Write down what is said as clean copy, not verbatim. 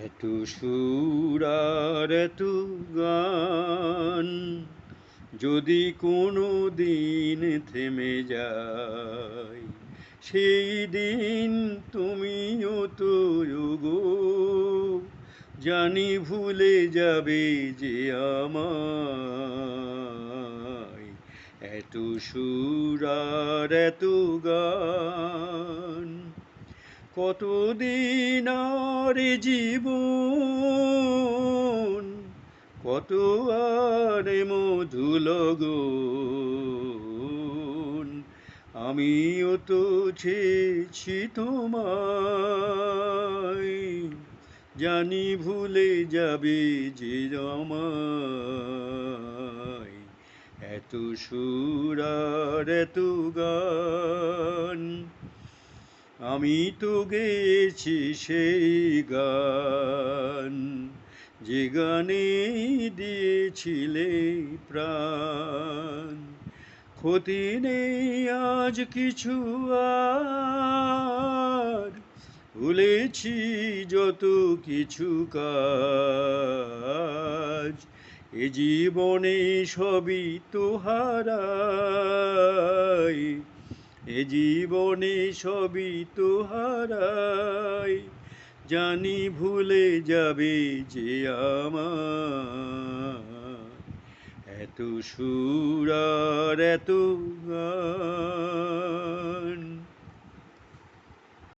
এত সুর আর এত গান যদি কোনো দিন থেমে যায়, সেই দিন তুমিও তো গো জানি ভুলে যাবে যে আমায়। এত সুর আর এত গান কতদিন আর এ জীবন, কত আর এ মধু লগন। আমিও তো চেয়েছি তোমায়, জানি ভুলে যাবে যে আমায়। এত সুর আর এত গান আমি তো গেয়েছি সেই গান, যে গানে দিয়েছিলে প্রাণ। ক্ষতি নেই আজ কিছু আর, ভুলেছি যত কিছু কাজ। এ জীবনে সবই তো হারাই, এ জীবনে সবই তো হারাই, জানি ভুলে যাবে যে আমায়। এত সুর আর এত গান।